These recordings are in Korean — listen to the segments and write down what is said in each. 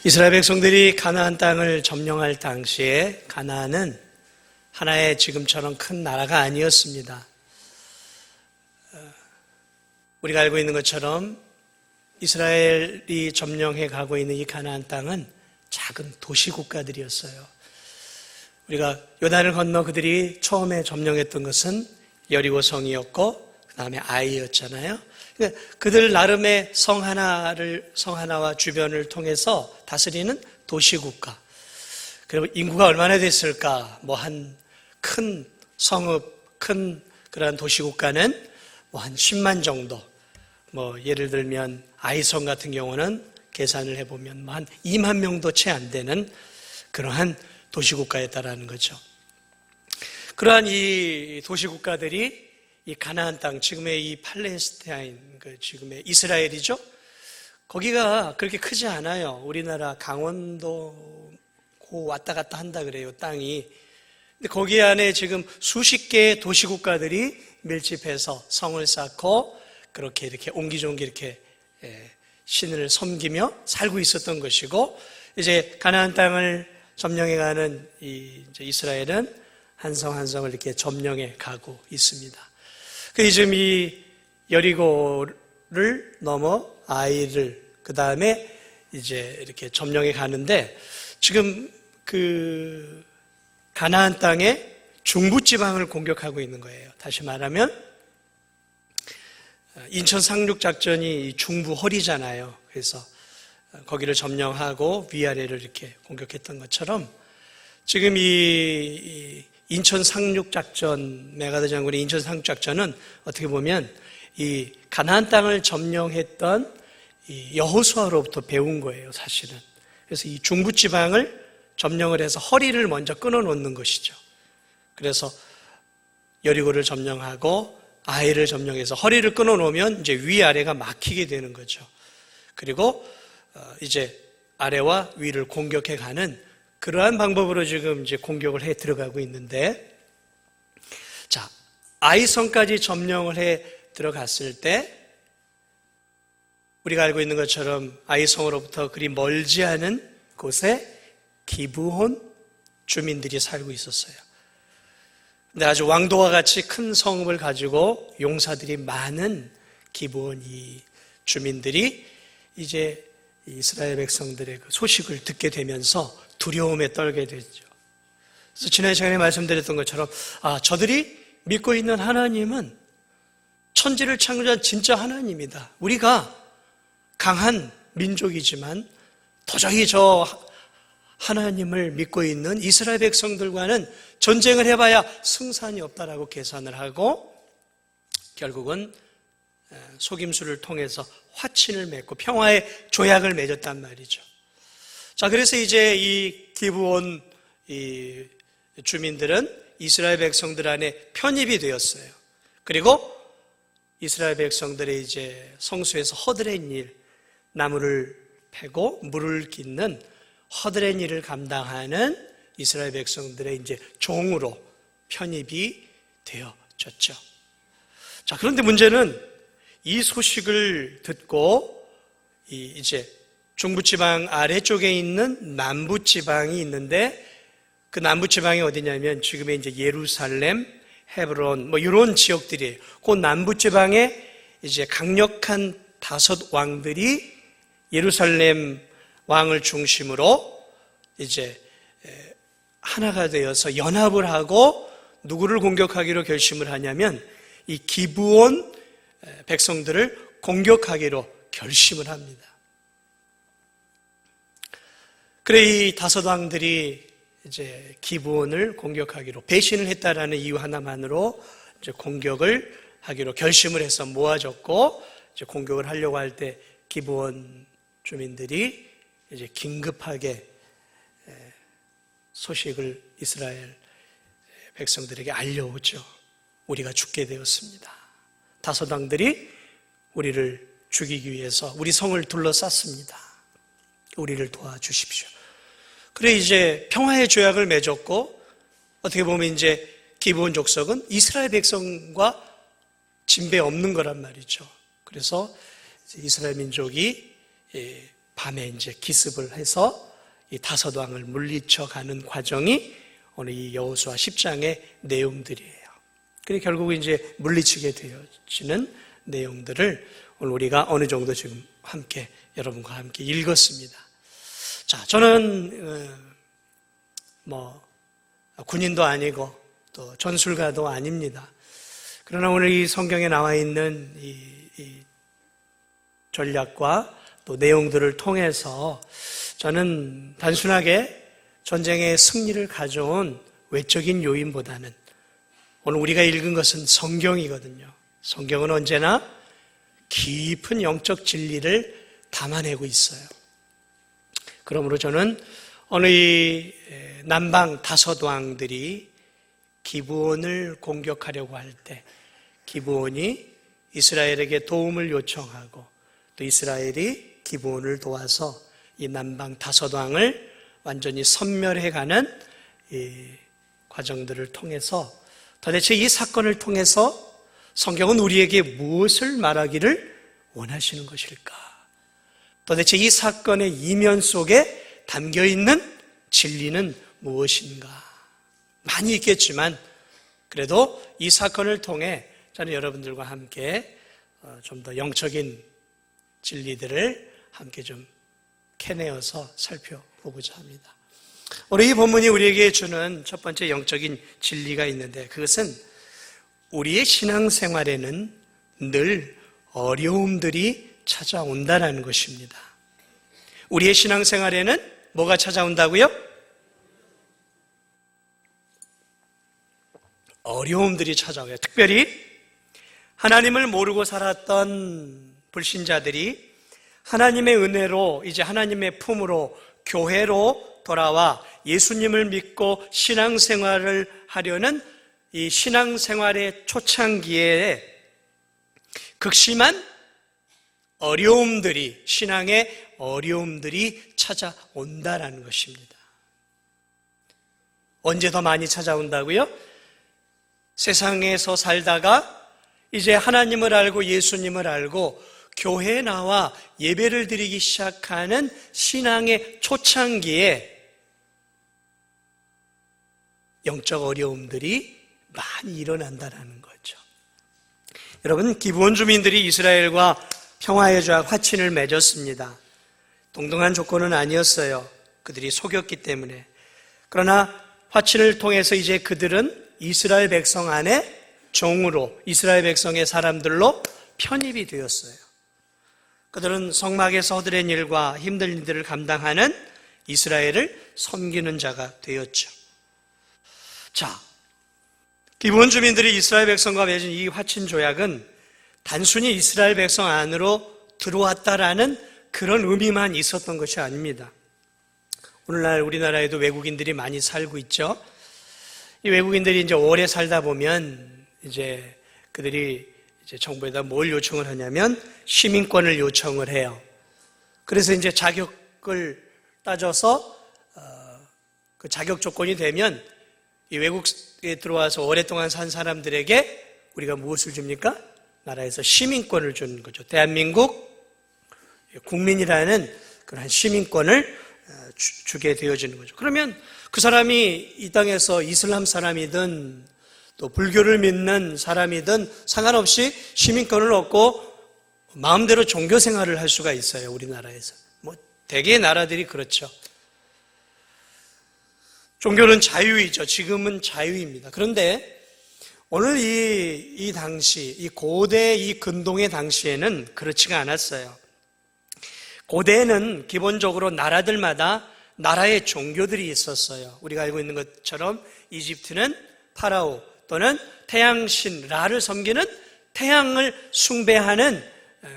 이스라엘 백성들이 가나안 땅을 점령할 당시에 가나안은 하나의 지금처럼 큰 나라가 아니었습니다. 우리가 알고 있는 것처럼 이스라엘이 점령해 가고 있는 이 가나안 땅은 작은 도시 국가들이었어요. 우리가 요단을 건너 그들이 처음에 점령했던 것은 여리고 성이었고 그 다음에 아이였잖아요. 그러니까 그들 나름의 성 하나와 주변을 통해서 다스리는 도시국가. 그리고 인구가 얼마나 됐을까? 한 큰 성읍, 큰 그런 도시국가는 한 10만 정도. 예를 들면 아이성 같은 경우는 계산을 해보면 한 2만 명도 채 안 되는 그러한 도시국가였다라는 거죠. 그러한 이 도시국가들이 이 가나안 땅, 지금의 이 팔레스타인, 지금의 이스라엘이죠. 거기가 그렇게 크지 않아요. 우리나라 강원도 왔다 갔다 한다 그래요, 땅이. 근데 거기 안에 지금 수십 개의 도시국가들이 밀집해서 성을 쌓고 그렇게 이렇게 옹기종기 이렇게 신을 섬기며 살고 있었던 것이고, 이제 가나안 땅을 점령해가는 이스라엘은 한 성 한 성을 이렇게 점령해 가고 있습니다. 지금 이 여리고를 넘어 아이를 그 다음에 이제 이렇게 점령해 가는데, 지금 그 가나안 땅의 중부 지방을 공격하고 있는 거예요. 다시 말하면 인천 상륙 작전이 중부 허리잖아요. 그래서 거기를 점령하고 위아래를 이렇게 공격했던 것처럼 지금 이 인천 상륙 작전, 메가더 장군의 인천 상륙 작전은 어떻게 보면 이 가나안 땅을 점령했던 이 여호수아로부터 배운 거예요, 사실은. 그래서 이 중부 지방을 점령을 해서 허리를 먼저 끊어 놓는 것이죠. 그래서 여리고를 점령하고 아이를 점령해서 허리를 끊어 놓으면 이제 위아래가 막히게 되는 거죠. 그리고 이제 아래와 위를 공격해 가는 그러한 방법으로 지금 이제 공격을 해 들어가고 있는데, 자, 아이성까지 점령을 해 들어갔을 때 우리가 알고 있는 것처럼 아이성으로부터 그리 멀지 않은 곳에 기브온 주민들이 살고 있었어요. 근데 아주 왕도와 같이 큰 성읍을 가지고 용사들이 많은 기브온 이 주민들이 이제 이스라엘 백성들의 그 소식을 듣게 되면서 두려움에 떨게 되죠. 그래서 지난 시간에 말씀드렸던 것처럼 저들이 믿고 있는 하나님은 천지를 창조한 진짜 하나님이다. 우리가 강한 민족이지만 도저히 저 하나님을 믿고 있는 이스라엘 백성들과는 전쟁을 해봐야 승산이 없다라고 계산을 하고 결국은 속임수를 통해서 화친을 맺고 평화의 조약을 맺었단 말이죠. 자, 그래서 이제 이 기브온 이 주민들은 이스라엘 백성들 안에 편입이 되었어요. 그리고 이스라엘 백성들의 이제 성소에서 허드렛 일, 나무를 패고 물을 깃는 허드렛 일을 감당하는 이스라엘 백성들의 이제 종으로 편입이 되어졌죠. 자, 그런데 문제는 이 소식을 듣고 이제 중부지방 아래쪽에 있는 남부지방이 있는데, 그 남부지방이 어디냐면 지금의 이제 예루살렘, 헤브론 이런 지역들이에요. 그 남부지방에 이제 강력한 5 왕들이 예루살렘 왕을 중심으로 이제 하나가 되어서 연합을 하고 누구를 공격하기로 결심을 하냐면 이 기브온 백성들을 공격하기로 결심을 합니다. 그래 이 5 왕들이 이제 기브온을 공격하기로 배신을 했다라는 이유 하나만으로 이제 공격을 하기로 결심을 해서 모아졌고, 이제 공격을 하려고 할 때 기브온 주민들이 이제 긴급하게 소식을 이스라엘 백성들에게 알려오죠. 우리가 죽게 되었습니다. 5 왕들이 우리를 죽이기 위해서 우리 성을 둘러쌌습니다. 우리를 도와주십시오. 그래 이제 평화의 조약을 맺었고, 어떻게 보면 이제 기브온 족속은 이스라엘 백성과 진배 없는 거란 말이죠. 그래서 이스라엘 민족이 밤에 이제 기습을 해서 이 다섯 왕을 물리쳐가는 과정이 오늘 이 여호수아 10장의 내용들이에요. 그리고 결국 이제 물리치게 되어지는 내용들을 오늘 우리가 어느 정도 지금 함께 여러분과 함께 읽었습니다. 자, 저는 군인도 아니고 또 전술가도 아닙니다. 그러나 오늘 이 성경에 나와 있는 이 전략과 또 내용들을 통해서 저는 단순하게 전쟁의 승리를 가져온 외적인 요인보다는 오늘 우리가 읽은 것은 성경이거든요. 성경은 언제나 깊은 영적 진리를 담아내고 있어요. 그러므로 저는 오늘 이 남방 다섯 왕들이 기브온을 공격하려고 할 때 기브온이 이스라엘에게 도움을 요청하고 또 이스라엘이 기브온을 도와서 이 남방 다섯 왕을 완전히 섬멸해가는 이 과정들을 통해서 도대체 이 사건을 통해서 성경은 우리에게 무엇을 말하기를 원하시는 것일까? 도대체 이 사건의 이면 속에 담겨있는 진리는 무엇인가? 많이 있겠지만 그래도 이 사건을 통해 저는 여러분들과 함께 좀 더 영적인 진리들을 함께 좀 캐내어서 살펴보고자 합니다. 오늘 이 본문이 우리에게 주는 첫 번째 영적인 진리가 있는데 그것은 우리의 신앙생활에는 늘 어려움들이 찾아온다는 것입니다. 우리의 신앙생활에는 뭐가 찾아온다고요? 어려움들이 찾아와요. 특별히 하나님을 모르고 살았던 불신자들이 하나님의 은혜로 이제 하나님의 품으로 교회로 돌아와 예수님을 믿고 신앙생활을 하려는 이 신앙생활의 초창기에 극심한 어려움들이, 신앙의 어려움들이 찾아온다라는 것입니다. 언제 더 많이 찾아온다고요? 세상에서 살다가 이제 하나님을 알고 예수님을 알고 교회에 나와 예배를 드리기 시작하는 신앙의 초창기에 영적 어려움들이 많이 일어난다는 거죠. 여러분, 기브온 주민들이 이스라엘과 평화의 조약 화친을 맺었습니다. 동등한 조건은 아니었어요. 그들이 속였기 때문에. 그러나 화친을 통해서 이제 그들은 이스라엘 백성 안에 종으로, 이스라엘 백성의 사람들로 편입이 되었어요. 그들은 성막에서 허드렛 일과 힘든 일들을 감당하는 이스라엘을 섬기는 자가 되었죠. 자, 기브온 주민들이 이스라엘 백성과 맺은 이 화친 조약은 단순히 이스라엘 백성 안으로 들어왔다라는 그런 의미만 있었던 것이 아닙니다. 오늘날 우리나라에도 외국인들이 많이 살고 있죠. 이 외국인들이 이제 오래 살다 보면 이제 그들이 이제 정부에다 뭘 요청을 하냐면 시민권을 요청을 해요. 그래서 이제 자격을 따져서 그 자격 조건이 되면 이 외국에 들어와서 오랫동안 산 사람들에게 우리가 무엇을 줍니까? 나라에서 시민권을 주는 거죠. 대한민국 국민이라는 그런 시민권을 주게 되어지는 거죠. 그러면 그 사람이 이 땅에서 이슬람 사람이든 또 불교를 믿는 사람이든 상관없이 시민권을 얻고 마음대로 종교 생활을 할 수가 있어요. 우리나라에서. 대개의 나라들이 그렇죠. 종교는 자유이죠. 지금은 자유입니다. 그런데 오늘 이 당시, 이 고대 이 근동의 당시에는 그렇지가 않았어요. 고대에는 기본적으로 나라들마다 나라의 종교들이 있었어요. 우리가 알고 있는 것처럼 이집트는 파라오 또는 태양신 라를 섬기는 태양을 숭배하는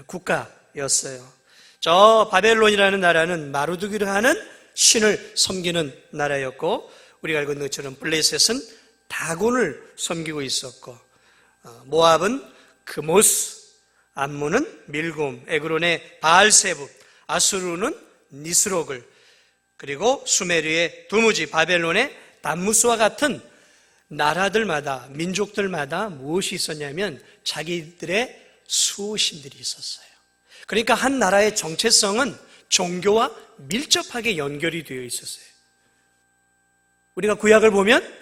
국가였어요. 저 바벨론이라는 나라는 마르두기를 하는 신을 섬기는 나라였고, 우리가 알고 있는 것처럼 블레셋은 다곤을 섬기고 있었고, 모압은 그모스, 암몬은 밀곰, 에그론의 바알세붓, 아수르는 니스록을, 그리고 수메르의 두무지, 바벨론의 담무스와 같은 나라들마다, 민족들마다 무엇이 있었냐면 자기들의 수호신들이 있었어요. 그러니까 한 나라의 정체성은 종교와 밀접하게 연결이 되어 있었어요. 우리가 구약을 보면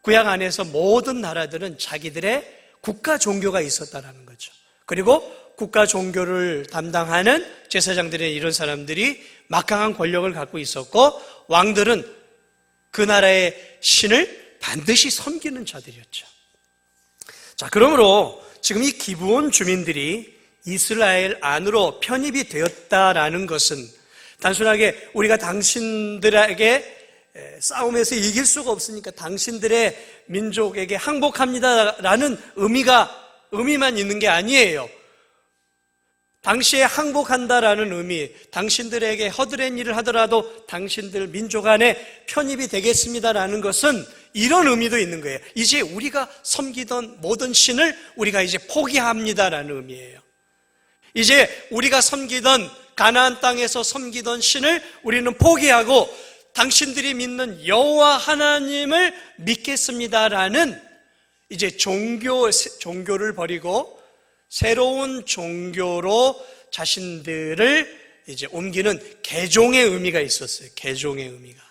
구약 안에서 모든 나라들은 자기들의 국가 종교가 있었다는 거죠. 그리고 국가 종교를 담당하는 제사장들의 이런 사람들이 막강한 권력을 갖고 있었고, 왕들은 그 나라의 신을 반드시 섬기는 자들이었죠. 자, 그러므로 지금 이 기브온 주민들이 이스라엘 안으로 편입이 되었다라는 것은 단순하게 우리가 당신들에게 싸움에서 이길 수가 없으니까 당신들의 민족에게 항복합니다라는 의미만 있는 게 아니에요. 당시에 항복한다라는 의미, 당신들에게 허드렛 일을 하더라도 당신들 민족 안에 편입이 되겠습니다라는 것은 이런 의미도 있는 거예요. 이제 우리가 섬기던 모든 신을 우리가 이제 포기합니다라는 의미예요. 이제 우리가 섬기던 가나안 땅에서 섬기던 신을 우리는 포기하고 당신들이 믿는 여호와 하나님을 믿겠습니다라는 이제 종교를 버리고 새로운 종교로 자신들을 이제 옮기는 개종의 의미가 있었어요. 개종의 의미가.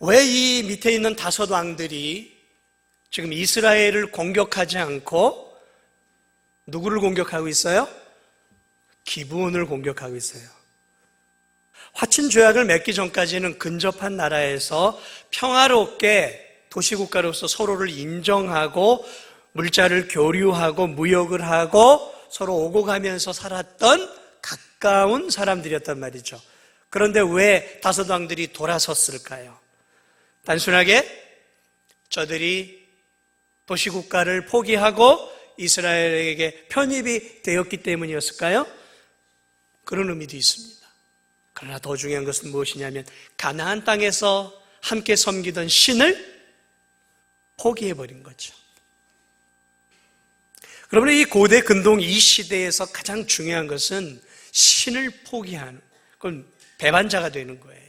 왜 이 밑에 있는 다섯 왕들이 지금 이스라엘을 공격하지 않고 누구를 공격하고 있어요? 기브온을 공격하고 있어요. 화친 조약을 맺기 전까지는 근접한 나라에서 평화롭게 도시국가로서 서로를 인정하고 물자를 교류하고 무역을 하고 서로 오고 가면서 살았던 가까운 사람들이었단 말이죠. 그런데 왜 다섯 왕들이 돌아섰을까요? 단순하게 저들이 도시국가를 포기하고 이스라엘에게 편입이 되었기 때문이었을까요? 그런 의미도 있습니다. 그러나 더 중요한 것은 무엇이냐면 가나안 땅에서 함께 섬기던 신을 포기해버린 거죠. 그러면 이 고대 근동 이 시대에서 가장 중요한 것은 신을 포기하는, 그건 배반자가 되는 거예요.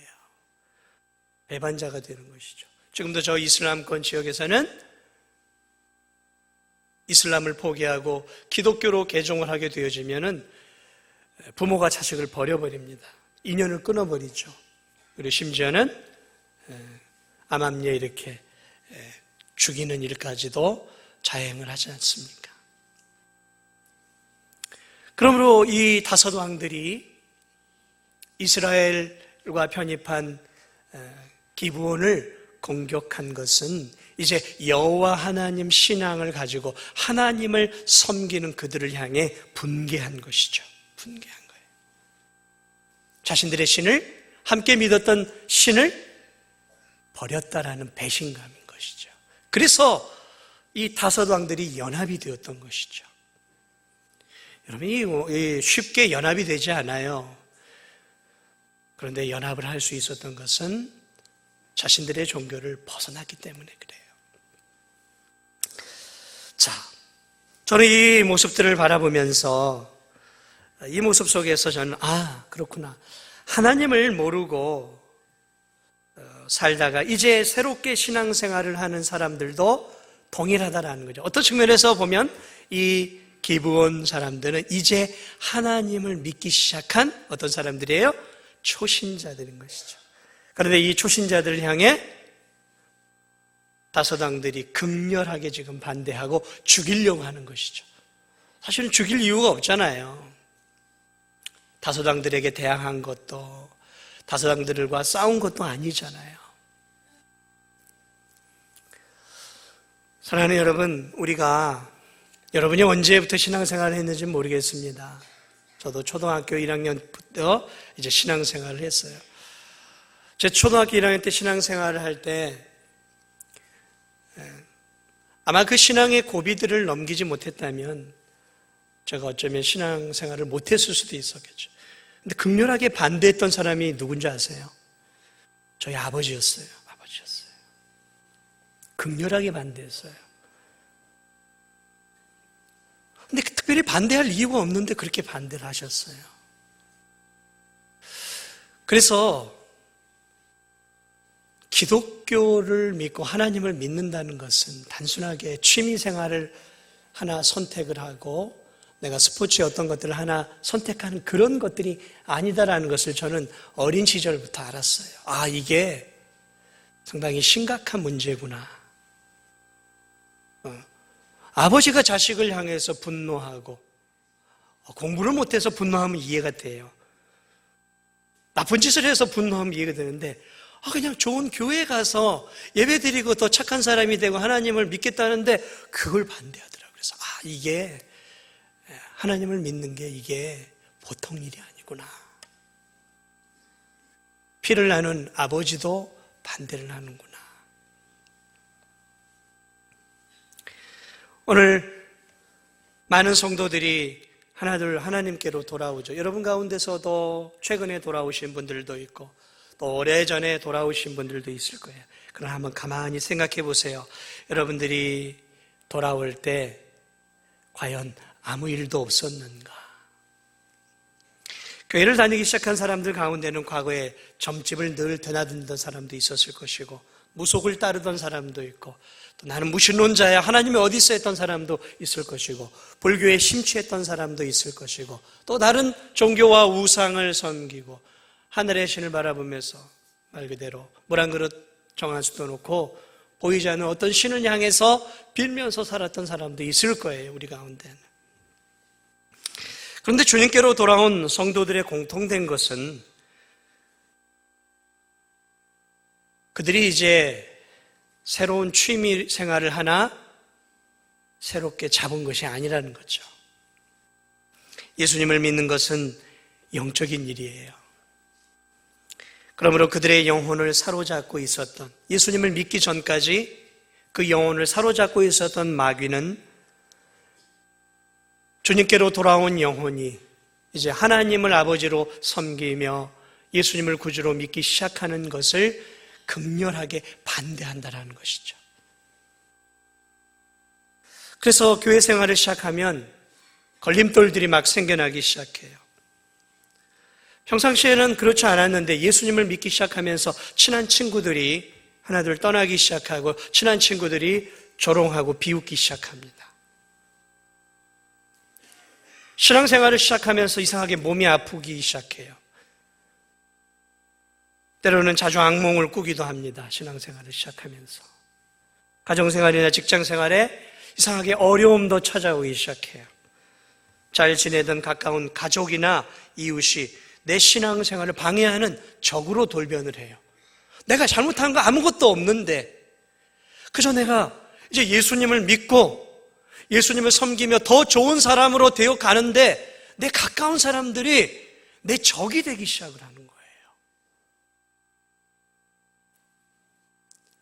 배반자가 되는 것이죠. 지금도 저 이슬람권 지역에서는 이슬람을 포기하고 기독교로 개종을 하게 되어지면은 부모가 자식을 버려버립니다. 인연을 끊어버리죠. 그리고 심지어는 암암리에 이렇게 죽이는 일까지도 자행을 하지 않습니까? 그러므로 이 다섯 왕들이 이스라엘과 편입한 기브온을 공격한 것은 이제 여호와 하나님 신앙을 가지고 하나님을 섬기는 그들을 향해 분개한 것이죠. 분개한 거예요. 자신들의 신을, 함께 믿었던 신을 버렸다라는 배신감인 것이죠. 그래서 이 다섯 왕들이 연합이 되었던 것이죠. 여러분, 쉽게 연합이 되지 않아요. 그런데 연합을 할 수 있었던 것은 자신들의 종교를 벗어났기 때문에 그래요. 자, 저는 이 모습들을 바라보면서 이 모습 속에서 저는 그렇구나. 하나님을 모르고 살다가 이제 새롭게 신앙생활을 하는 사람들도 동일하다라는 거죠. 어떤 측면에서 보면 이 기브온 사람들은 이제 하나님을 믿기 시작한 어떤 사람들이에요? 초신자들인 것이죠. 그런데 이 초신자들을 향해 다섯 왕들이 극렬하게 지금 반대하고 죽이려고 하는 것이죠. 사실은 죽일 이유가 없잖아요. 다섯 왕들에게 대항한 것도, 다섯 왕들과 싸운 것도 아니잖아요. 사랑하는 여러분, 여러분이 언제부터 신앙생활을 했는지 모르겠습니다. 저도 초등학교 1학년부터 이제 신앙생활을 했어요. 제 초등학교 1학년 때 신앙생활을 할 때 아마 그 신앙의 고비들을 넘기지 못했다면 제가 어쩌면 신앙생활을 못했을 수도 있었겠죠. 근데 극렬하게 반대했던 사람이 누군지 아세요? 저희 아버지였어요. 극렬하게 반대했어요. 근데 특별히 반대할 이유가 없는데 그렇게 반대를 하셨어요. 그래서 기독교를 믿고 하나님을 믿는다는 것은 단순하게 취미 생활을 하나 선택을 하고 내가 스포츠의 어떤 것들을 하나 선택하는 그런 것들이 아니다라는 것을 저는 어린 시절부터 알았어요. 아, 이게 상당히 심각한 문제구나. 아버지가 자식을 향해서 분노하고 공부를 못해서 분노하면 이해가 돼요. 나쁜 짓을 해서 분노하면 이해가 되는데 그냥 좋은 교회 가서 예배 드리고 더 착한 사람이 되고 하나님을 믿겠다는데 그걸 반대하더라고요. 그래서 이게 하나님을 믿는 게 이게 보통 일이 아니구나. 피를 나눈 아버지도 반대를 하는구나. 오늘 많은 성도들이 하나둘 하나님께로 돌아오죠. 여러분 가운데서도 최근에 돌아오신 분들도 있고 또 오래전에 돌아오신 분들도 있을 거예요. 그러나 한번 가만히 생각해 보세요. 여러분들이 돌아올 때 과연 아무 일도 없었는가? 교회를 다니기 시작한 사람들 가운데는 과거에 점집을 늘 드나들던 사람도 있었을 것이고 무속을 따르던 사람도 있고 또 나는 무신론자야 하나님이 어디 있어 했던 사람도 있을 것이고 불교에 심취했던 사람도 있을 것이고 또 다른 종교와 우상을 섬기고 하늘의 신을 바라보면서 말 그대로 물 한 그릇 정한수도 놓고 보이지 않는 어떤 신을 향해서 빌면서 살았던 사람도 있을 거예요. 우리 가운데는. 그런데 주님께로 돌아온 성도들의 공통된 것은 그들이 이제 새로운 취미 생활을 하나 새롭게 잡은 것이 아니라는 거죠. 예수님을 믿는 것은 영적인 일이에요. 그러므로 그들의 영혼을 사로잡고 있었던, 예수님을 믿기 전까지 그 영혼을 사로잡고 있었던 마귀는 주님께로 돌아온 영혼이 이제 하나님을 아버지로 섬기며 예수님을 구주로 믿기 시작하는 것을 극렬하게 반대한다는 것이죠. 그래서 교회 생활을 시작하면 걸림돌들이 막 생겨나기 시작해요. 평상시에는 그렇지 않았는데 예수님을 믿기 시작하면서 친한 친구들이 하나둘 떠나기 시작하고 친한 친구들이 조롱하고 비웃기 시작합니다. 신앙생활을 시작하면서 이상하게 몸이 아프기 시작해요. 때로는 자주 악몽을 꾸기도 합니다. 신앙생활을 시작하면서. 가정생활이나 직장생활에 이상하게 어려움도 찾아오기 시작해요. 잘 지내던 가까운 가족이나 이웃이 내 신앙생활을 방해하는 적으로 돌변을 해요. 내가 잘못한 거 아무것도 없는데 그저 내가 이제 예수님을 믿고 예수님을 섬기며 더 좋은 사람으로 되어 가는데 내 가까운 사람들이 내 적이 되기 시작을 하는 거예요.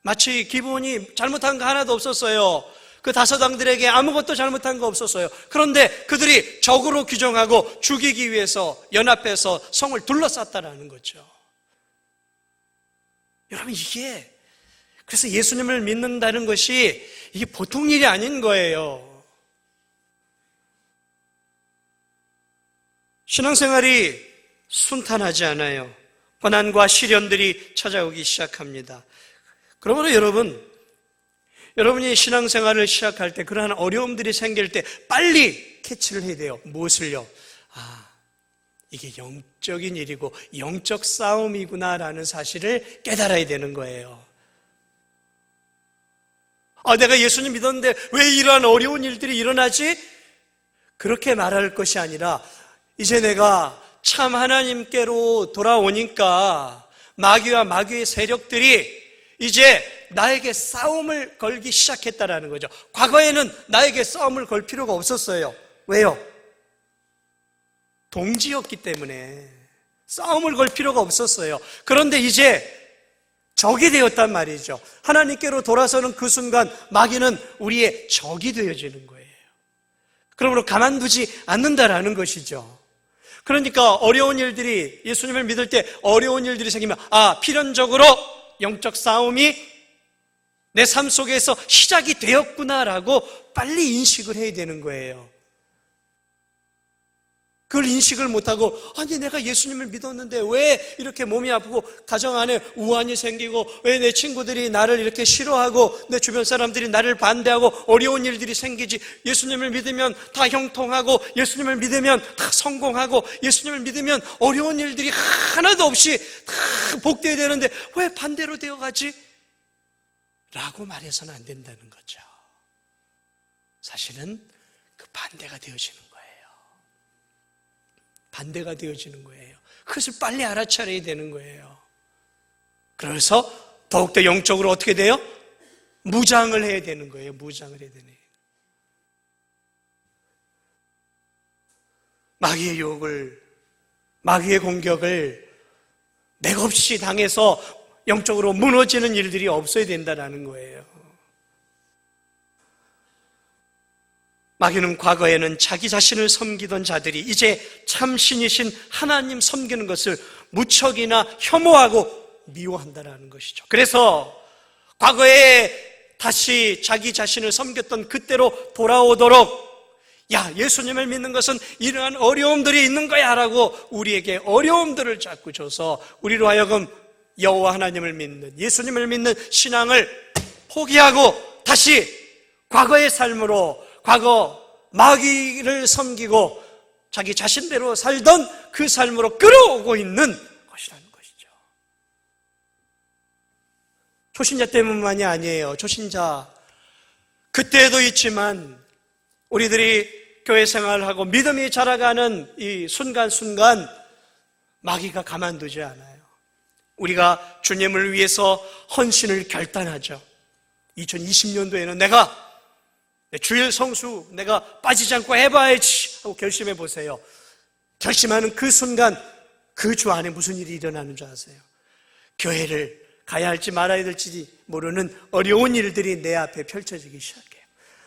마치 기본이 잘못한 거 하나도 없었어요. 그 다섯왕들에게 아무것도 잘못한 거 없었어요. 그런데 그들이 적으로 규정하고 죽이기 위해서 연합해서 성을 둘러쌌다라는 거죠. 여러분 이게 그래서 예수님을 믿는다는 것이 이게 보통 일이 아닌 거예요. 신앙생활이 순탄하지 않아요. 고난과 시련들이 찾아오기 시작합니다. 그러므로 여러분이 신앙생활을 시작할 때 그러한 어려움들이 생길 때 빨리 캐치를 해야 돼요. 무엇을요? 이게 영적인 일이고 영적 싸움이구나라는 사실을 깨달아야 되는 거예요. 내가 예수님 믿었는데 왜 이러한 어려운 일들이 일어나지? 그렇게 말할 것이 아니라 이제 내가 참 하나님께로 돌아오니까 마귀와 마귀의 세력들이 이제 나에게 싸움을 걸기 시작했다라는 거죠. 과거에는 나에게 싸움을 걸 필요가 없었어요. 왜요? 동지였기 때문에 싸움을 걸 필요가 없었어요. 그런데 이제 적이 되었단 말이죠. 하나님께로 돌아서는 그 순간 마귀는 우리의 적이 되어지는 거예요. 그러므로 가만두지 않는다라는 것이죠. 그러니까 어려운 일들이 예수님을 믿을 때 어려운 일들이 생기면 필연적으로 영적 싸움이 내 삶 속에서 시작이 되었구나라고 빨리 인식을 해야 되는 거예요. 그걸 인식을 못하고, 아니 내가 예수님을 믿었는데 왜 이렇게 몸이 아프고 가정 안에 우환이 생기고, 왜 내 친구들이 나를 이렇게 싫어하고 내 주변 사람들이 나를 반대하고 어려운 일들이 생기지. 예수님을 믿으면 다 형통하고, 예수님을 믿으면 다 성공하고, 예수님을 믿으면 어려운 일들이 하나도 없이 다 복되어야 되는데 왜 반대로 되어가지? 라고 말해서는 안 된다는 거죠. 사실은 그 반대가 되어지는 거예요. 반대가 되어지는 거예요. 그것을 빨리 알아차려야 되는 거예요. 그래서 더욱더 영적으로 어떻게 돼요? 무장을 해야 되는 거예요. 무장을 해야 되는 거예요. 마귀의 유혹을, 마귀의 공격을 맥없이 당해서 영적으로 무너지는 일들이 없어야 된다는 거예요. 마귀는 과거에는 자기 자신을 섬기던 자들이 이제 참 신이신 하나님 섬기는 것을 무척이나 혐오하고 미워한다는 것이죠. 그래서 과거에 다시 자기 자신을 섬겼던 그때로 돌아오도록, 야, 예수님을 믿는 것은 이러한 어려움들이 있는 거야 라고 우리에게 어려움들을 자꾸 줘서 우리로 하여금 여호와 하나님을 믿는, 예수님을 믿는 신앙을 포기하고 다시 과거의 삶으로, 과거 마귀를 섬기고 자기 자신대로 살던 그 삶으로 끌어오고 있는 것이라는 것이죠. 초신자 때문만이 아니에요. 초신자 그때도 있지만 우리들이 교회 생활하고 믿음이 자라가는 이 순간순간 마귀가 가만두지 않아요. 우리가 주님을 위해서 헌신을 결단하죠. 2020년도에는 내가 주일 성수 내가 빠지지 않고 해봐야지 하고 결심해 보세요. 결심하는 그 순간 그 주 안에 무슨 일이 일어나는 줄 아세요? 교회를 가야 할지 말아야 될지 모르는 어려운 일들이 내 앞에 펼쳐지기 시작해요.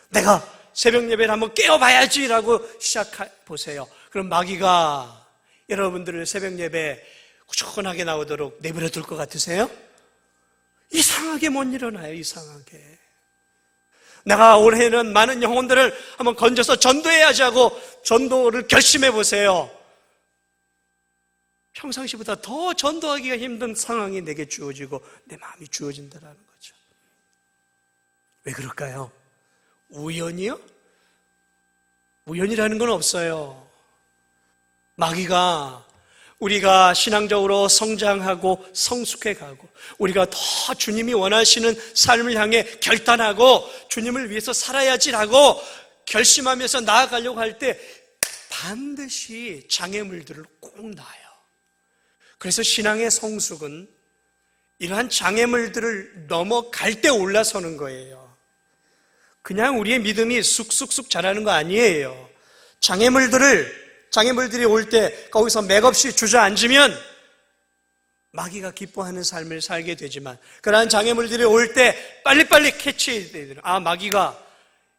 내가 새벽 예배를 한번 깨워봐야지라고 시작해 보세요. 그럼 마귀가 여러분들을 새벽 예배 꾸준하게 나오도록 내버려 둘 것 같으세요? 이상하게 못 일어나요. 이상하게. 내가 올해는 많은 영혼들을 한번 건져서 전도해야지 하고 전도를 결심해 보세요. 평상시보다 더 전도하기가 힘든 상황이 내게 주어지고 내 마음이 주어진다는 거죠. 왜 그럴까요? 우연이요? 우연이라는 건 없어요. 마귀가 우리가 신앙적으로 성장하고 성숙해가고 우리가 더 주님이 원하시는 삶을 향해 결단하고 주님을 위해서 살아야지라고 결심하면서 나아가려고 할 때 반드시 장애물들을 꼭 놔요. 그래서 신앙의 성숙은 이러한 장애물들을 넘어갈 때 올라서는 거예요. 그냥 우리의 믿음이 쑥쑥쑥 자라는 거 아니에요. 장애물들이 올 때 거기서 맥없이 주저앉으면 마귀가 기뻐하는 삶을 살게 되지만, 그러한 장애물들이 올 때 빨리빨리 캐치해야 돼요. 아, 마귀가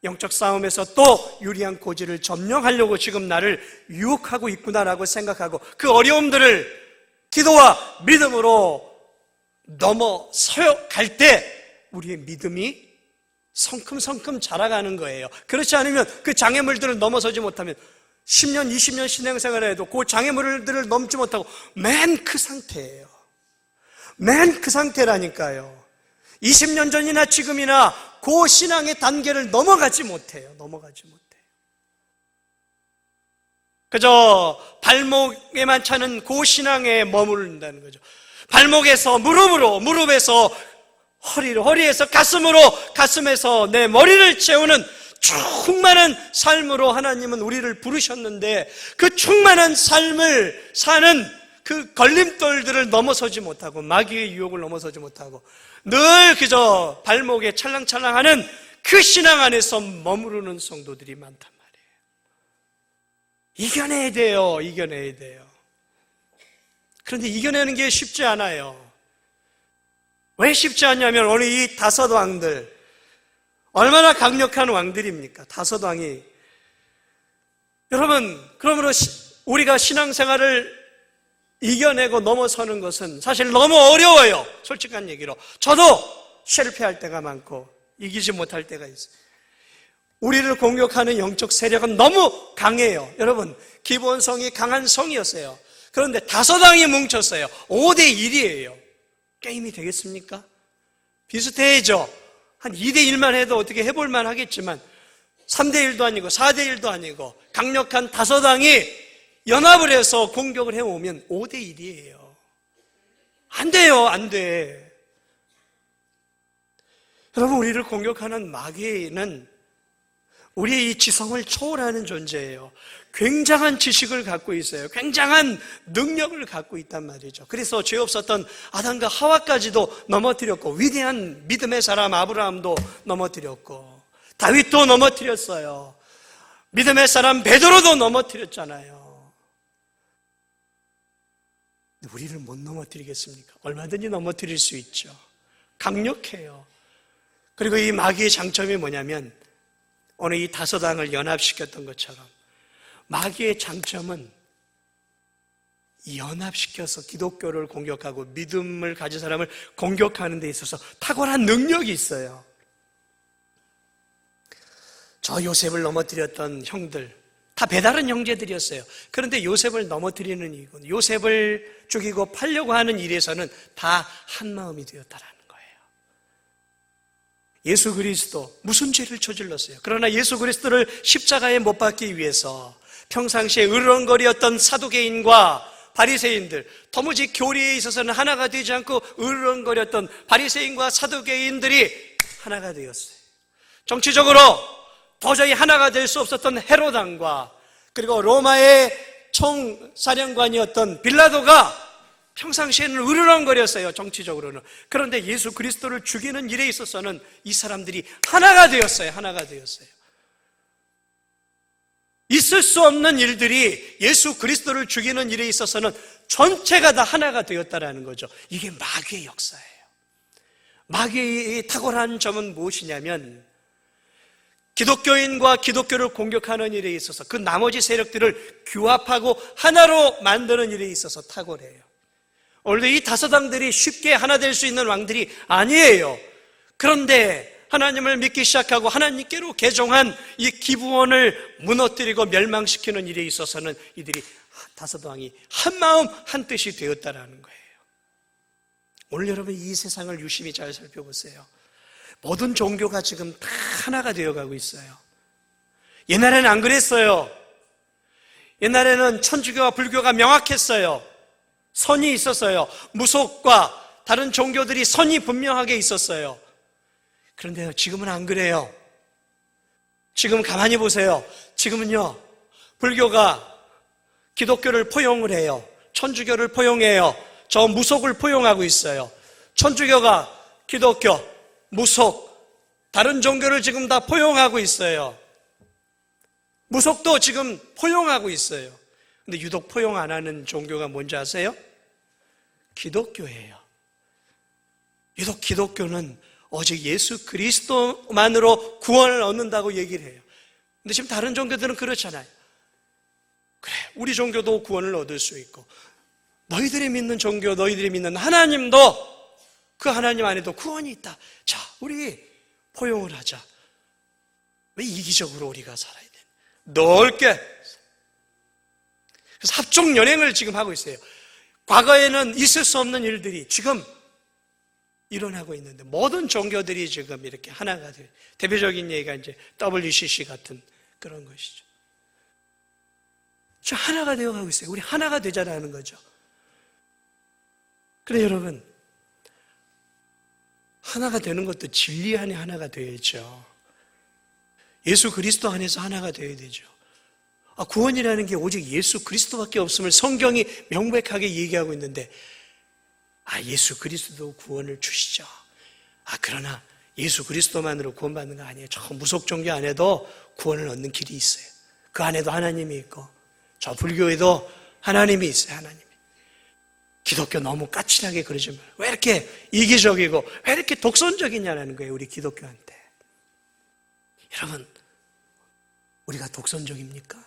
영적 싸움에서 또 유리한 고지를 점령하려고 지금 나를 유혹하고 있구나라고 생각하고 그 어려움들을 기도와 믿음으로 넘어서 갈 때 우리의 믿음이 성큼성큼 자라가는 거예요. 그렇지 않으면 그 장애물들을 넘어서지 못하면 10년, 20년 신앙생활을 해도 그 장애물들을 넘지 못하고 맨 그 상태예요. 맨 그 상태라니까요. 20년 전이나 지금이나 그 신앙의 단계를 넘어가지 못해요. 그저 발목에만 차는 그 신앙에 머무른다는 거죠. 발목에서 무릎으로, 무릎에서 허리로, 허리에서 가슴으로, 가슴에서 내 머리를 채우는 충만한 삶으로 하나님은 우리를 부르셨는데 그 충만한 삶을 사는 그 걸림돌들을 넘어서지 못하고 마귀의 유혹을 넘어서지 못하고 늘 그저 발목에 찰랑찰랑하는 그 신앙 안에서 머무르는 성도들이 많단 말이에요. 이겨내야 돼요. 그런데 이겨내는 게 쉽지 않아요. 왜 쉽지 않냐면 오늘 이 다섯 왕들 얼마나 강력한 왕들입니까? 다섯 왕이. 여러분, 그러므로 우리가 신앙생활을 이겨내고 넘어서는 것은 사실 너무 어려워요. 솔직한 얘기로. 저도 실패할 때가 많고 이기지 못할 때가 있어요. 우리를 공격하는 영적 세력은 너무 강해요. 여러분, 기본성이 강한 성이었어요. 그런데 다소당이 뭉쳤어요. 5대1이에요. 게임이 되겠습니까? 비슷해야죠. 한 2대1만 해도 어떻게 해볼만 하겠지만 3대1도 아니고 4대1도 아니고 강력한 다소당이 연합을 해서 공격을 해오면 5대1이에요. 안 돼요. 안 돼. 여러분, 우리를 공격하는 마귀는 우리의 이 지성을 초월하는 존재예요. 굉장한 지식을 갖고 있어요. 굉장한 능력을 갖고 있단 말이죠. 그래서 죄 없었던 아담과 하와까지도 넘어뜨렸고, 위대한 믿음의 사람 아브라함도 넘어뜨렸고, 다윗도 넘어뜨렸어요. 믿음의 사람 베드로도 넘어뜨렸잖아요. 근데 우리를 못 넘어뜨리겠습니까? 얼마든지 넘어뜨릴 수 있죠. 강력해요. 그리고 이 마귀의 장점이 뭐냐면, 오늘 이 다소당을 연합시켰던 것처럼 마귀의 장점은 연합시켜서 기독교를 공격하고 믿음을 가진 사람을 공격하는 데 있어서 탁월한 능력이 있어요. 저 요셉을 넘어뜨렸던 형들 다 배다른 형제들이었어요. 그런데 요셉을 넘어뜨리는 이유는 요셉을 죽이고 팔려고 하는 일에서는 다 한마음이 되었다라는 거예요. 예수 그리스도 무슨 죄를 저질렀어요? 그러나 예수 그리스도를 십자가에 못 박기 위해서 평상시에 으르렁거리었던 사두개인과 바리새인들, 도무지 교리에 있어서는 하나가 되지 않고 으르렁거렸던 바리새인과 사두개인들이 하나가 되었어요. 정치적으로 도저히 하나가 될 수 없었던 헤로당과 그리고 로마의 총사령관이었던 빌라도가 평상시에는 으르렁거렸어요. 정치적으로는. 그런데 예수 그리스도를 죽이는 일에 있어서는 이 사람들이 하나가 되었어요. 하나가 되었어요. 있을 수 없는 일들이 예수 그리스도를 죽이는 일에 있어서는 전체가 다 하나가 되었다라는 거죠. 이게 마귀의 역사예요. 마귀의 탁월한 점은 무엇이냐면 기독교인과 기독교를 공격하는 일에 있어서 그 나머지 세력들을 규합하고 하나로 만드는 일에 있어서 탁월해요. 원래 이 다소당들이 쉽게 하나 될 수 있는 왕들이 아니에요. 그런데 하나님을 믿기 시작하고 하나님께로 개종한 이 기브온을 무너뜨리고 멸망시키는 일에 있어서는 이들이 다소당이 한 마음 한 뜻이 되었다라는 거예요. 오늘 여러분 이 세상을 유심히 잘 살펴보세요. 모든 종교가 지금 다 하나가 되어가고 있어요. 옛날에는 안 그랬어요. 옛날에는 천주교와 불교가 명확했어요. 선이 있었어요. 무속과 다른 종교들이 선이 분명하게 있었어요. 그런데 지금은 안 그래요. 지금 가만히 보세요. 지금은요, 불교가 기독교를 포용을 해요. 천주교를 포용해요. 저 무속을 포용하고 있어요. 천주교가 기독교, 무속, 다른 종교를 지금 다 포용하고 있어요. 무속도 지금 포용하고 있어요. 근데 유독 포용 안 하는 종교가 뭔지 아세요? 기독교예요. 유독 기독교는 오직 예수 그리스도만으로 구원을 얻는다고 얘기를 해요. 근데 지금 다른 종교들은 그렇잖아요. 그래, 우리 종교도 구원을 얻을 수 있고 너희들이 믿는 종교, 너희들이 믿는 하나님도 그 하나님 안에도 구원이 있다. 자, 우리 포용을 하자. 왜 이기적으로 우리가 살아야 돼? 넓게. 그래서 합종 연행을 지금 하고 있어요. 과거에는 있을 수 없는 일들이 지금 일어나고 있는데 모든 종교들이 지금 이렇게 하나가 돼요. 대표적인 얘기가 이제 WCC 같은 그런 것이죠. 지금 하나가 되어가고 있어요. 우리 하나가 되자라는 거죠. 그래 여러분, 하나가 되는 것도 진리 안에 하나가 되어야죠. 예수 그리스도 안에서 하나가 되어야 되죠. 구원이라는 게 오직 예수 그리스도밖에 없음을 성경이 명백하게 얘기하고 있는데 예수 그리스도 구원을 주시죠. 그러나 예수 그리스도만으로 구원받는 거 아니에요. 저 무속 종교 안에도 구원을 얻는 길이 있어요. 그 안에도 하나님이 있고 저 불교에도 하나님이 있어요. 하나님이. 기독교 너무 까칠하게 그러지 마요. 왜 이렇게 이기적이고 왜 이렇게 독선적이냐는 거예요. 우리 기독교한테. 여러분, 우리가 독선적입니까?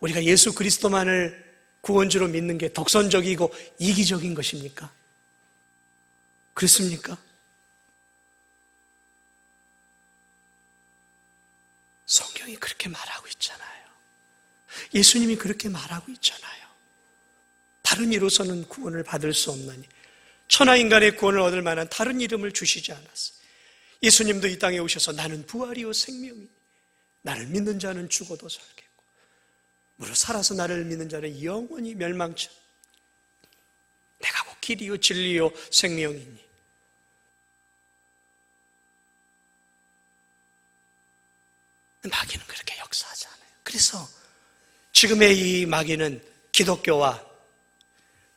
우리가 예수 그리스도만을 구원주로 믿는 게 독선적이고 이기적인 것입니까? 그렇습니까? 예수님이 그렇게 말하고 있잖아요. 다른 이로서는 구원을 받을 수 없나니 천하인간의 구원을 얻을 만한 다른 이름을 주시지 않았어요. 예수님도 이 땅에 오셔서 나는 부활이요 생명이니 나를 믿는 자는 죽어도 살겠고 무릇 살아서 나를 믿는 자는 영원히 멸망치 않고 내가 곧 길이요 진리요 생명이니. 마귀는 그렇게 역사하지 않아요. 그래서 지금의 이 마귀는 기독교와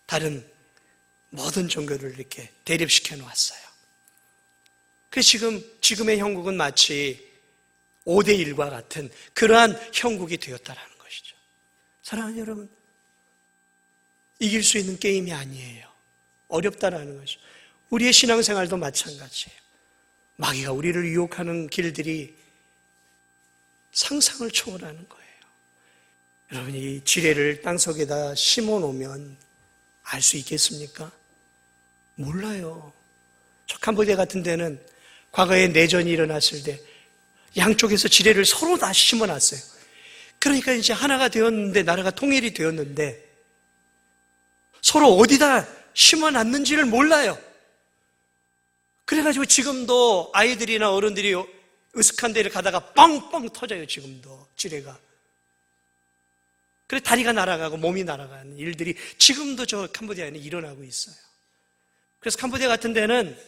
다른 모든 종교를 이렇게 대립시켜 놓았어요. 그래서 지금의 형국은 마치 5대1과 같은 그러한 형국이 되었다라는 것이죠. 사랑하는 여러분, 이길 수 있는 게임이 아니에요. 어렵다라는 것이죠. 우리의 신앙생활도 마찬가지예요. 마귀가 우리를 유혹하는 길들이 상상을 초월하는 거예요. 여러분, 이 지뢰를 땅속에다 심어 놓으면 알 수 있겠습니까? 몰라요. 저 캄보디아 같은 데는 과거에 내전이 일어났을 때 양쪽에서 지뢰를 서로 다 심어 놨어요. 그러니까 이제 하나가 되었는데, 나라가 통일이 되었는데 서로 어디다 심어 놨는지를 몰라요. 그래가지고 지금도 아이들이나 어른들이 으슥한 데를 가다가 뻥뻥 터져요. 지금도 지뢰가. 그래 다리가 날아가고 몸이 날아가는 일들이 지금도 저 캄보디아에는 일어나고 있어요. 그래서 캄보디아 같은 데는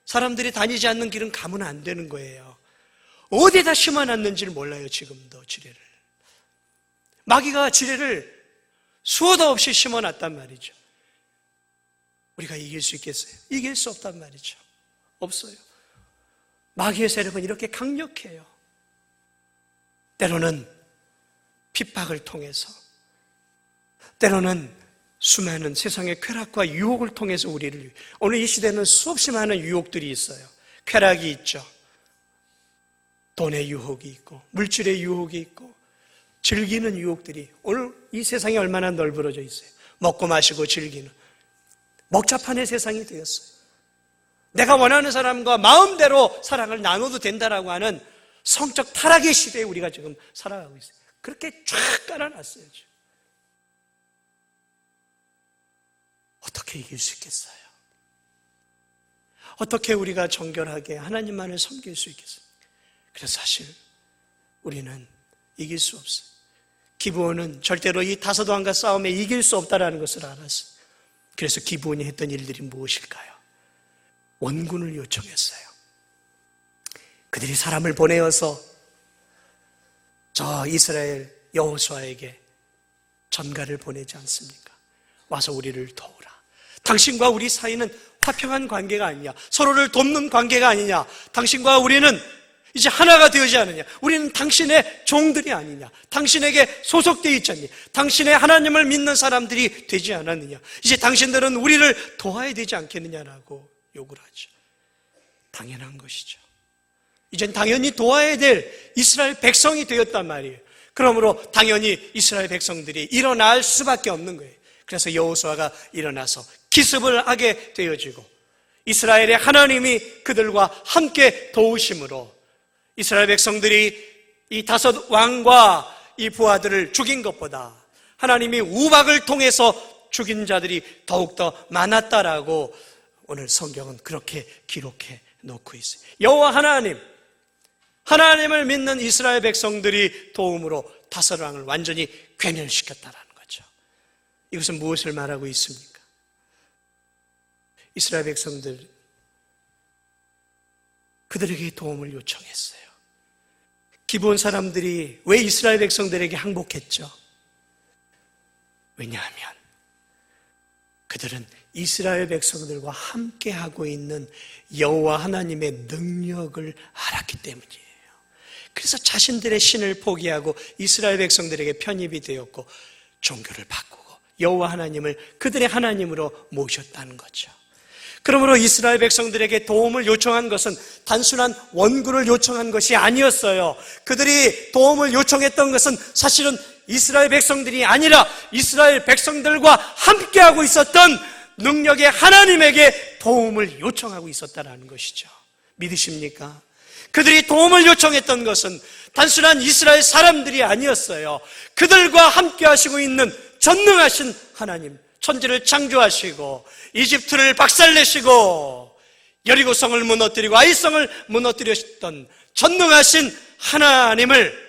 사람들이 다니지 않는 길은 가면 안 되는 거예요. 어디에다 심어놨는지를 몰라요. 지금도 지뢰를. 마귀가 지뢰를 수어도 없이 심어놨단 말이죠. 우리가 이길 수 있겠어요? 이길 수 없단 말이죠. 없어요. 마귀의 세력은 이렇게 강력해요. 때로는 핍박을 통해서, 때로는 수많은 세상의 쾌락과 유혹을 통해서 우리를, 오늘 이 시대는 수없이 많은 유혹들이 있어요. 쾌락이 있죠. 돈의 유혹이 있고 물질의 유혹이 있고 즐기는 유혹들이 오늘 이 세상이 얼마나 널브러져 있어요. 먹고 마시고 즐기는 먹자판의 세상이 되었어요. 내가 원하는 사람과 마음대로 사랑을 나눠도 된다라고 하는 성적 타락의 시대에 우리가 지금 살아가고 있어요. 그렇게 쫙 깔아놨어요. 지금. 어떻게 이길 수 있겠어요? 어떻게 우리가 정결하게 하나님만을 섬길 수 있겠어요? 그래서 사실 우리는 이길 수 없어요. 기브온은 절대로 이 다섯 왕과 싸움에 이길 수 없다는 것을 알았어요. 그래서 기브온이 했던 일들이 무엇일까요? 원군을 요청했어요. 그들이 사람을 보내어서 저 이스라엘 여호수아에게 전가를 보내지 않습니까? 와서 우리를 도우라. 당신과 우리 사이는 화평한 관계가 아니냐, 서로를 돕는 관계가 아니냐, 당신과 우리는 이제 하나가 되지 않느냐, 우리는 당신의 종들이 아니냐, 당신에게 소속되어 있지 않느냐, 당신의 하나님을 믿는 사람들이 되지 않았느냐, 이제 당신들은 우리를 도와야 되지 않겠느냐라고 요구를 하죠. 당연한 것이죠. 이젠 당연히 도와야 될 이스라엘 백성이 되었단 말이에요. 그러므로 당연히 이스라엘 백성들이 일어날 수밖에 없는 거예요. 그래서 여호수아가 일어나서 기습을 하게 되어지고 이스라엘의 하나님이 그들과 함께 도우심으로 이스라엘 백성들이 이 다섯 왕과 이 부하들을 죽인 것보다 하나님이 우박을 통해서 죽인 자들이 더욱더 많았다라고 오늘 성경은 그렇게 기록해 놓고 있어요. 여호와 하나님을 믿는 이스라엘 백성들이 도움으로 다섯 왕을 완전히 괴멸시켰다라는 거죠. 이것은 무엇을 말하고 있습니까? 이스라엘 백성들, 그들에게 도움을 요청했어요. 기브온 사람들이 왜 이스라엘 백성들에게 항복했죠? 왜냐하면 그들은 이스라엘 백성들과 함께하고 있는 여호와 하나님의 능력을 알았기 때문이에요. 그래서 자신들의 신을 포기하고 이스라엘 백성들에게 편입이 되었고 종교를 바꾸고 여호와 하나님을 그들의 하나님으로 모셨다는 거죠. 그러므로 이스라엘 백성들에게 도움을 요청한 것은 단순한 원군을 요청한 것이 아니었어요. 그들이 도움을 요청했던 것은 사실은 이스라엘 백성들이 아니라 이스라엘 백성들과 함께하고 있었던 능력의 하나님에게 도움을 요청하고 있었다는 것이죠. 믿으십니까? 그들이 도움을 요청했던 것은 단순한 이스라엘 사람들이 아니었어요. 그들과 함께 하시고 있는 전능하신 하나님, 천지를 창조하시고 이집트를 박살내시고 여리고성을 무너뜨리고 아이성을 무너뜨리셨던 전능하신 하나님을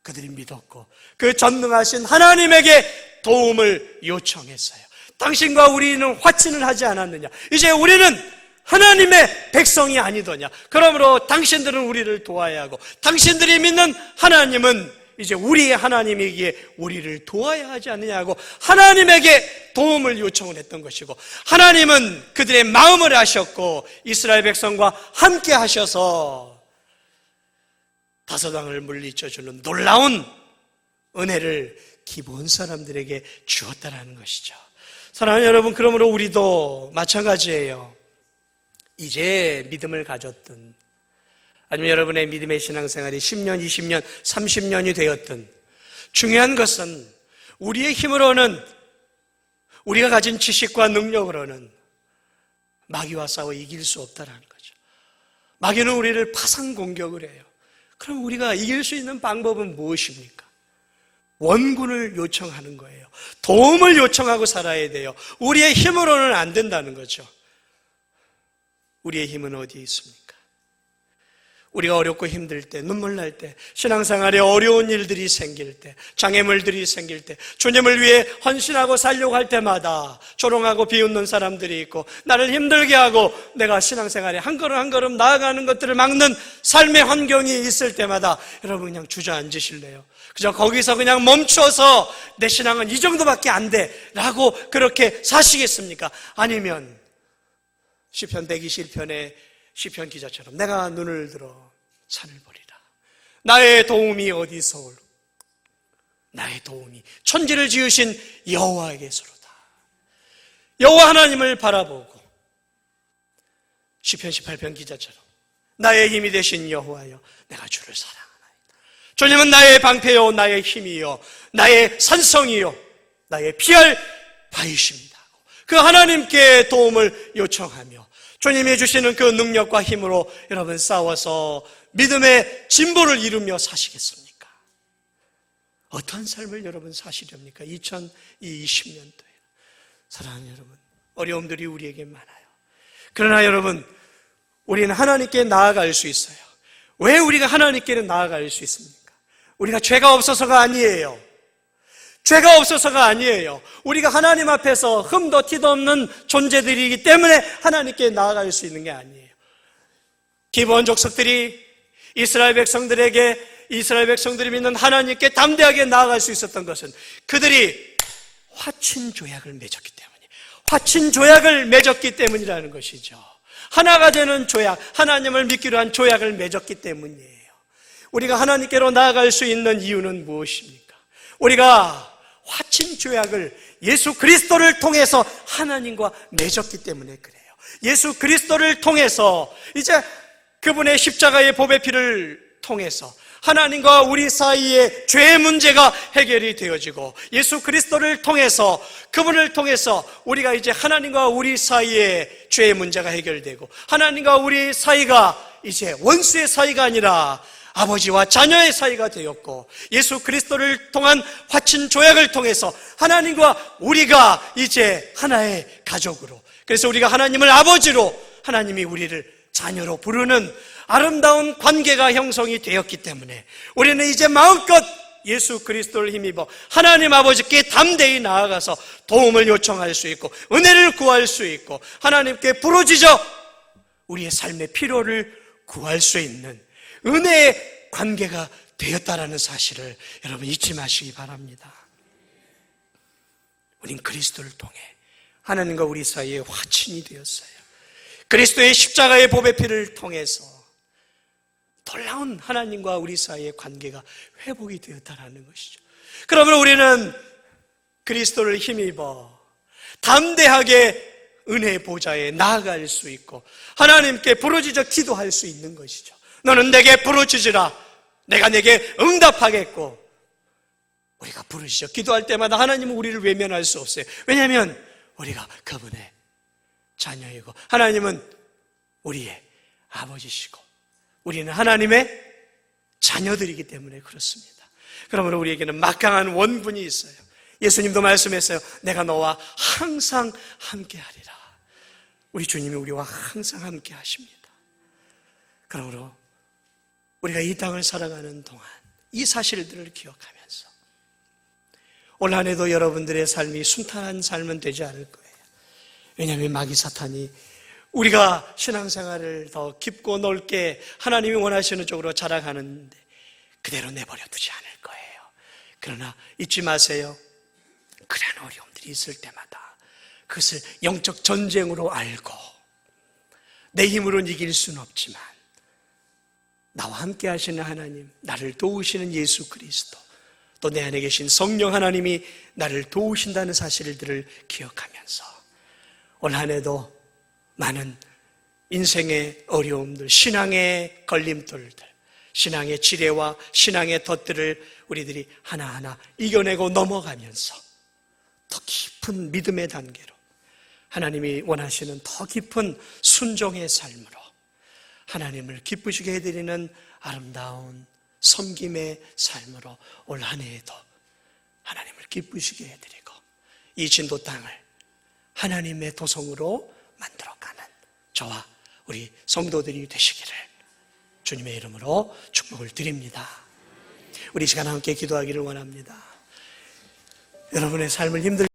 그들이 믿었고 그 전능하신 하나님에게 도움을 요청했어요. 당신과 우리는 화친을 하지 않았느냐? 이제 우리는 하나님의 백성이 아니더냐? 그러므로 당신들은 우리를 도와야 하고 당신들이 믿는 하나님은 이제 우리의 하나님이기에 우리를 도와야 하지 않느냐고 하나님에게 도움을 요청을 했던 것이고, 하나님은 그들의 마음을 아셨고 이스라엘 백성과 함께 하셔서 다소당을 물리쳐주는 놀라운 은혜를 기본 사람들에게 주었다라는 것이죠. 사랑하는 여러분, 그러므로 우리도 마찬가지예요. 이제 믿음을 가졌든 아니면 여러분의 믿음의 신앙생활이 10년, 20년, 30년이 되었든 중요한 것은 우리의 힘으로는, 우리가 가진 지식과 능력으로는 마귀와 싸워 이길 수 없다는 거죠. 마귀는 우리를 파상 공격을 해요. 그럼 우리가 이길 수 있는 방법은 무엇입니까? 원군을 요청하는 거예요. 도움을 요청하고 살아야 돼요. 우리의 힘으로는 안 된다는 거죠. 우리의 힘은 어디에 있습니까? 우리가 어렵고 힘들 때, 눈물 날 때, 신앙생활에 어려운 일들이 생길 때, 장애물들이 생길 때, 주님을 위해 헌신하고 살려고 할 때마다 조롱하고 비웃는 사람들이 있고, 나를 힘들게 하고 내가 신앙생활에 한 걸음 한 걸음 나아가는 것들을 막는 삶의 환경이 있을 때마다 여러분 그냥 주저앉으실래요? 그저 거기서 그냥 멈춰서 내 신앙은 이 정도밖에 안 돼 라고 그렇게 사시겠습니까? 아니면 시편 121편의 시편 기자처럼 내가 눈을 들어 산을 보리라. 나의 도움이 어디서 올까? 나의 도움이 천지를 지으신 여호와에게서로다. 여호와 하나님을 바라보고 시편 18편 기자처럼 나의 힘이 되신 여호와여, 내가 주를 사랑하나이다. 주님은 나의 방패요, 나의 힘이요, 나의 산성이요, 나의 피할 바위십니다. 그 하나님께 도움을 요청하며 주님이 주시는 그 능력과 힘으로 여러분 싸워서 믿음의 진보를 이루며 사시겠습니까? 어떤 삶을 여러분 사시렵니까? 2020년도에 사랑하는 여러분, 어려움들이 우리에게 많아요. 그러나 여러분, 우리는 하나님께 나아갈 수 있어요. 왜 우리가 하나님께는 나아갈 수 있습니까? 우리가 죄가 없어서가 아니에요. 죄가 없어서가 아니에요. 우리가 하나님 앞에서 흠도 티도 없는 존재들이기 때문에 하나님께 나아갈 수 있는 게 아니에요. 기브온 족속들이 이스라엘 백성들이 믿는 하나님께 담대하게 나아갈 수 있었던 것은 그들이 화친 조약을 맺었기 때문이에요. 화친 조약을 맺었기 때문이라는 것이죠. 하나가 되는 조약, 하나님을 믿기로 한 조약을 맺었기 때문이에요. 우리가 하나님께로 나아갈 수 있는 이유는 무엇입니까? 우리가 화친 조약을 예수 그리스도를 통해서 하나님과 맺었기 때문에 그래요. 예수 그리스도를 통해서 이제 그분의 십자가의 보배 피를 통해서 하나님과 우리 사이의 죄의 문제가 해결이 되어지고, 예수 그리스도를 통해서, 그분을 통해서 우리가 이제 하나님과 우리 사이의 죄의 문제가 해결되고, 하나님과 우리 사이가 이제 원수의 사이가 아니라 아버지와 자녀의 사이가 되었고, 예수 그리스도를 통한 화친 조약을 통해서 하나님과 우리가 이제 하나의 가족으로, 그래서 우리가 하나님을 아버지로, 하나님이 우리를 자녀로 부르는 아름다운 관계가 형성이 되었기 때문에 우리는 이제 마음껏 예수 그리스도를 힘입어 하나님 아버지께 담대히 나아가서 도움을 요청할 수 있고 은혜를 구할 수 있고 하나님께 부르짖어 우리의 삶의 필요를 구할 수 있는 은혜의 관계가 되었다라는 사실을 여러분 잊지 마시기 바랍니다. 우린 그리스도를 통해 하나님과 우리 사이에 화친이 되었어요. 그리스도의 십자가의 보배 피를 통해서 놀라운 하나님과 우리 사이의 관계가 회복이 되었다는 것이죠. 그러면 우리는 그리스도를 힘입어 담대하게 은혜의 보좌에 나아갈 수 있고 하나님께 부르짖어 기도할 수 있는 것이죠. 너는 내게 부르짖으라, 내가 내게 응답하겠고. 우리가 부르짖어 기도할 때마다 하나님은 우리를 외면할 수 없어요. 왜냐하면 우리가 그분의 자녀이고 하나님은 우리의 아버지시고 우리는 하나님의 자녀들이기 때문에 그렇습니다. 그러므로 우리에게는 막강한 원군이 있어요. 예수님도 말씀했어요. 내가 너와 항상 함께하리라. 우리 주님이 우리와 항상 함께 하십니다. 그러므로 우리가 이 땅을 살아가는 동안 이 사실들을 기억하면서 올 한 해도 여러분들의 삶이 순탄한 삶은 되지 않을 거예요. 왜냐하면 마귀 사탄이 우리가 신앙생활을 더 깊고 넓게 하나님이 원하시는 쪽으로 자라가는데 그대로 내버려 두지 않을 거예요. 그러나 잊지 마세요. 그런 어려움들이 있을 때마다 그것을 영적 전쟁으로 알고 내 힘으로는 이길 수는 없지만 나와 함께 하시는 하나님, 나를 도우시는 예수 그리스도, 또 내 안에 계신 성령 하나님이 나를 도우신다는 사실들을 기억하면서 올 한 해도 많은 인생의 어려움들, 신앙의 걸림돌들, 신앙의 지뢰와 신앙의 덫들을 우리들이 하나하나 이겨내고 넘어가면서 더 깊은 믿음의 단계로 하나님이 원하시는 더 깊은 순종의 삶으로 하나님을 기쁘시게 해드리는 아름다운 섬김의 삶으로 올 한 해에도 하나님을 기쁘시게 해드리고 이 진도 땅을 하나님의 도성으로 만들어가는 저와 우리 성도들이 되시기를 주님의 이름으로 축복을 드립니다. 우리 시간 함께 기도하기를 원합니다. 여러분의 삶을 힘들게